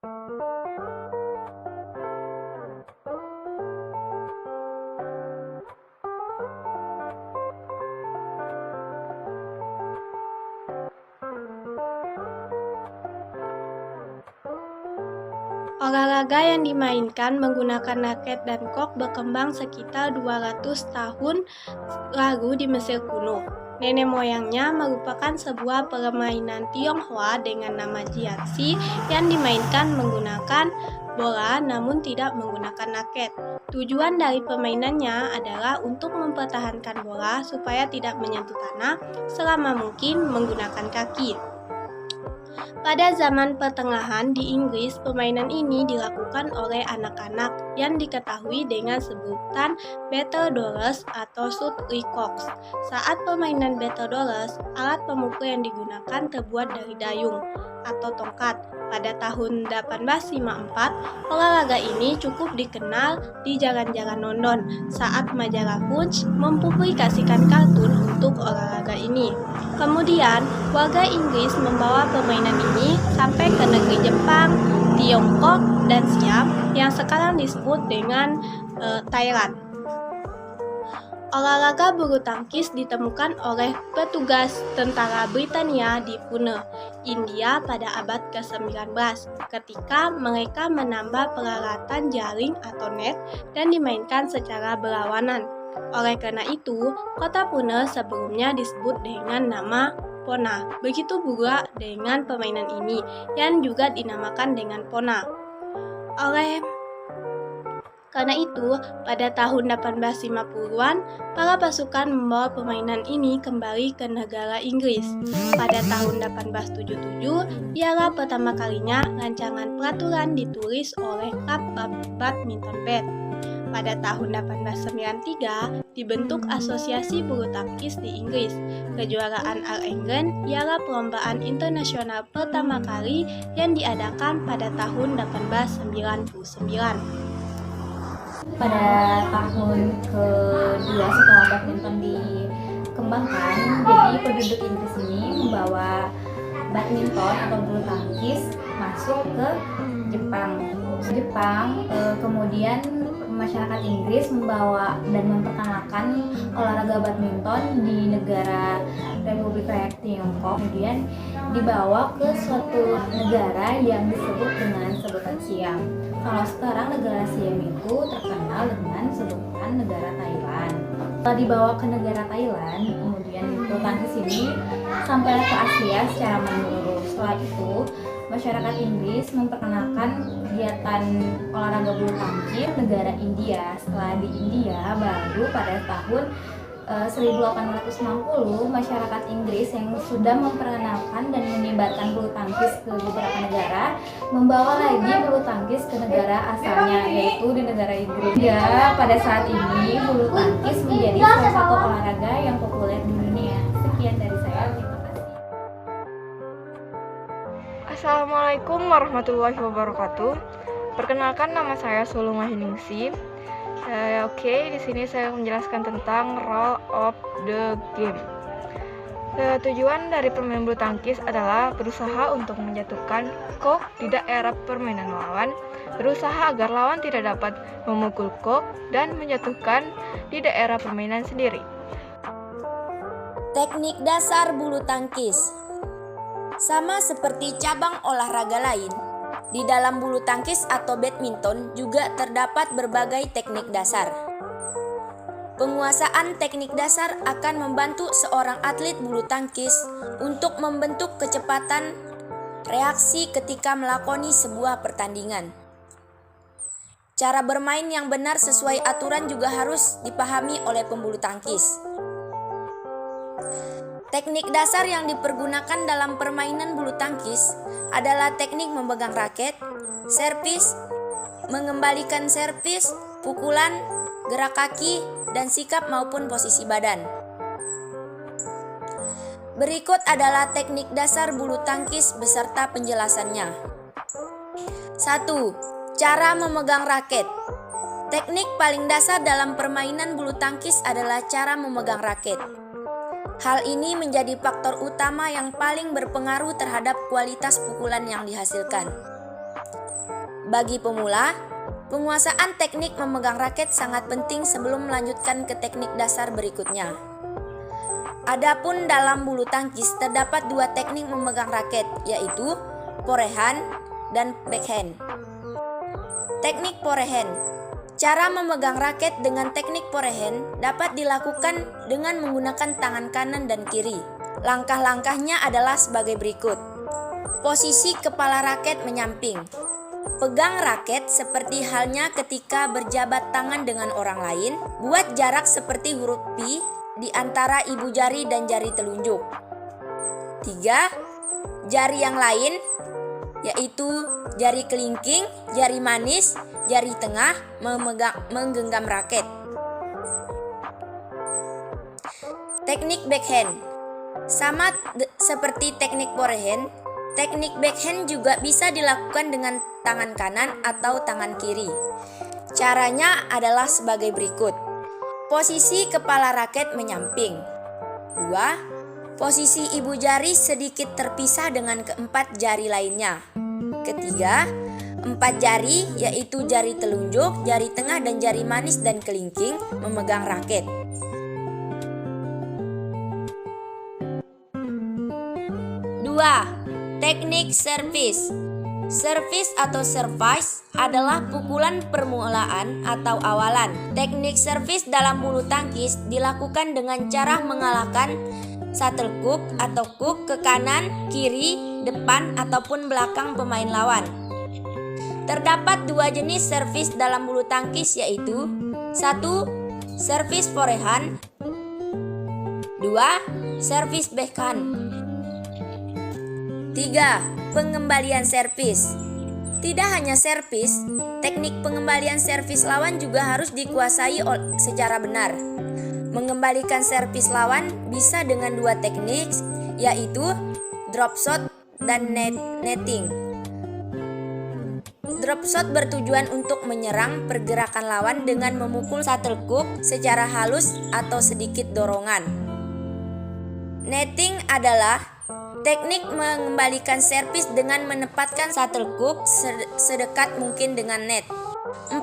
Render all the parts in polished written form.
Olahraga yang dimainkan menggunakan raket dan kok berkembang sekitar 200 tahun lalu di Mesir kuno. Nenek moyangnya merupakan sebuah permainan Tionghoa dengan nama jiangxi yang dimainkan menggunakan bola namun tidak menggunakan raket. Tujuan dari permainannya adalah untuk mempertahankan bola supaya tidak menyentuh tanah selama mungkin menggunakan kaki. Pada zaman pertengahan di Inggris, permainan ini dilakukan oleh anak-anak yang diketahui dengan sebutan battledores atau shuttlecocks. Saat permainan battledores, alat pemukul yang digunakan terbuat dari dayung atau tongkat. Pada tahun 1854, olahraga ini cukup dikenal di jalan-jalan London saat majalah Punch mempublikasikan kartun untuk olahraga ini. Kemudian, warga Inggris membawa permainan ini sampai ke negeri Jepang, Tiongkok, dan Siam yang sekarang disebut dengan Thailand. Olahraga bulu tangkis ditemukan oleh petugas tentara Britania di Pune, India pada abad ke-19 ketika mereka menambah peralatan jaring atau net dan dimainkan secara berlawanan. Oleh karena itu, kota Pune sebelumnya disebut dengan nama Pona. Begitu pula dengan permainan ini yang juga dinamakan dengan Pona. Karena itu, pada tahun 1850-an, para pasukan membawa permainan ini kembali ke negara Inggris. Pada tahun 1877, ialah pertama kalinya rancangan peraturan ditulis oleh Klub Badminton Bath. Pada tahun 1893, dibentuk Asosiasi Bulu Tangkis di Inggris. Kejuaraan All England ialah perlombaan internasional pertama kali yang diadakan pada tahun 1899. Pada tahun kedua setelah badminton dikembangkan, jadi penduduk Inggris ini membawa badminton atau bulu tangkis masuk ke Jepang. Kemudian masyarakat Inggris membawa dan memperkenalkan olahraga badminton di negara Republik Rakyat Tiongkok, kemudian dibawa ke suatu negara yang disebut dengan sebutan Siam. Kalau sekarang negara Siam itu terkenal dengan sebutan negara Thailand. Setelah dibawa ke negara Thailand, kemudian bulu tangkis ini sampai ke Asia secara menyeluruh. Setelah itu, masyarakat Inggris memperkenalkan kegiatan olahraga bulu tangkis negara India. Setelah di India, baru pada tahun 1860 masyarakat Inggris yang sudah memperkenalkan dan menyebarkan bulu tangkis ke beberapa negara membawa lagi bulu tangkis ke negara asalnya, yaitu di negara Inggris. Ya, pada saat ini bulu tangkis menjadi salah satu olahraga yang populer di dunia. Sekian dari saya, terima kasih. Assalamualaikum warahmatullahi wabarakatuh. Perkenalkan, nama saya Suluma Hiningsi. Di sini saya menjelaskan tentang role of the game. Tujuan dari permainan bulu tangkis adalah berusaha untuk menjatuhkan kok di daerah permainan lawan, berusaha agar lawan tidak dapat memukul kok dan menjatuhkan di daerah permainan sendiri. Teknik dasar bulu tangkis sama seperti cabang olahraga lain. Di dalam bulu tangkis atau badminton juga terdapat berbagai teknik dasar. Penguasaan teknik dasar akan membantu seorang atlet bulu tangkis untuk membentuk kecepatan reaksi ketika melakoni sebuah pertandingan. Cara bermain yang benar sesuai aturan juga harus dipahami oleh pembulu tangkis. Teknik dasar yang dipergunakan dalam permainan bulu tangkis adalah teknik memegang raket, servis, mengembalikan servis, pukulan, gerak kaki, dan sikap maupun posisi badan. Berikut adalah teknik dasar bulu tangkis beserta penjelasannya. 1. Cara memegang raket. Teknik paling dasar dalam permainan bulu tangkis adalah cara memegang raket. Hal ini menjadi faktor utama yang paling berpengaruh terhadap kualitas pukulan yang dihasilkan. Bagi pemula, penguasaan teknik memegang raket sangat penting sebelum melanjutkan ke teknik dasar berikutnya. Adapun dalam bulu tangkis terdapat dua teknik memegang raket, yaitu forehand dan backhand. Teknik forehand. Cara memegang raket dengan teknik forehand dapat dilakukan dengan menggunakan tangan kanan dan kiri. Langkah-langkahnya adalah sebagai berikut. Posisi kepala raket menyamping. Pegang raket seperti halnya ketika berjabat tangan dengan orang lain. Buat jarak seperti huruf P di antara ibu jari dan jari telunjuk. 3. Jari yang lain, yaitu jari kelingking, jari manis, jari tengah menggenggam raket. Teknik backhand. Sama seperti teknik forehand, teknik backhand juga bisa dilakukan dengan tangan kanan atau tangan kiri. Caranya adalah sebagai berikut. Posisi kepala raket menyamping. 2. Posisi ibu jari sedikit terpisah dengan keempat jari lainnya. Ketiga, 4 jari yaitu jari telunjuk, jari tengah dan jari manis dan kelingking memegang raket. 2. Teknik servis. Servis atau service adalah pukulan permulaan atau awalan. Teknik servis dalam bulu tangkis dilakukan dengan cara mengalahkan shuttlecock atau cock ke kanan, kiri, depan ataupun belakang pemain lawan. Terdapat dua jenis servis dalam bulu tangkis, yaitu 1. Servis forehand, 2. Servis backhand. 3. Pengembalian servis. Tidak hanya servis, teknik pengembalian servis lawan juga harus dikuasai secara benar. Mengembalikan servis lawan bisa dengan dua teknik, yaitu drop shot dan netting. Drop shot bertujuan untuk menyerang pergerakan lawan dengan memukul shuttlecock secara halus atau sedikit dorongan. Netting adalah teknik mengembalikan servis dengan menempatkan shuttlecock sedekat mungkin dengan net. 4.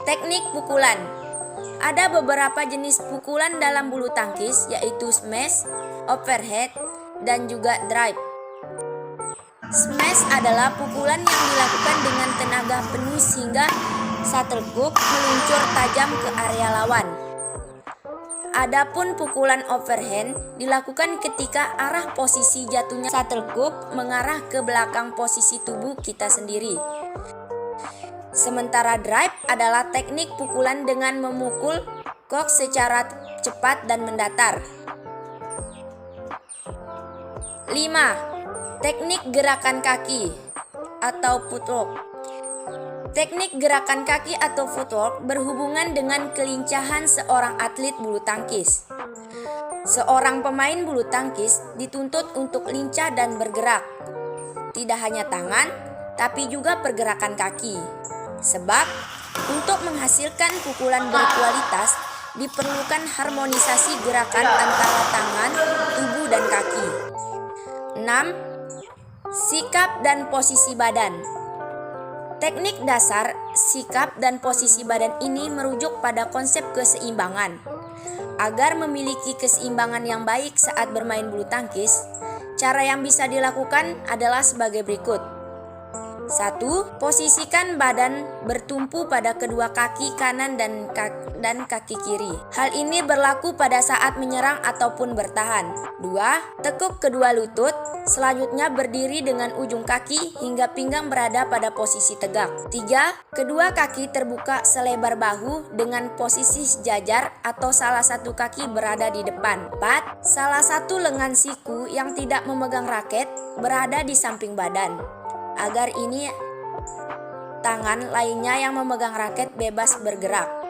Teknik pukulan. Ada beberapa jenis pukulan dalam bulu tangkis, yaitu smash, overhead, dan juga drive. Smash adalah pukulan yang dilakukan dengan tenaga penuh sehingga shuttlecock meluncur tajam ke area lawan. Adapun pukulan overhand dilakukan ketika arah posisi jatuhnya shuttlecock mengarah ke belakang posisi tubuh kita sendiri. Sementara drive adalah teknik pukulan dengan memukul kok secara cepat dan mendatar. 5. Teknik gerakan kaki atau footwork. Teknik gerakan kaki atau footwork berhubungan dengan kelincahan seorang atlet bulu tangkis. Seorang pemain bulu tangkis dituntut untuk lincah dan bergerak. Tidak hanya tangan, tapi juga pergerakan kaki. Sebab, untuk menghasilkan pukulan berkualitas, diperlukan harmonisasi gerakan antara tangan, tubuh, dan kaki. 6. Sikap dan posisi badan. Teknik dasar, sikap, dan posisi badan ini merujuk pada konsep keseimbangan. Agar memiliki keseimbangan yang baik saat bermain bulu tangkis, cara yang bisa dilakukan adalah sebagai berikut. 1. Posisikan badan bertumpu pada kedua kaki kanan dan kaki kiri. Hal ini berlaku pada saat menyerang ataupun bertahan. 2. Tekuk kedua lutut, selanjutnya berdiri dengan ujung kaki hingga pinggang berada pada posisi tegak. 3. Kedua kaki terbuka selebar bahu dengan posisi sejajar atau salah satu kaki berada di depan. 4. Salah satu lengan siku yang tidak memegang raket berada di samping badan, agar ini tangan lainnya yang memegang raket bebas bergerak.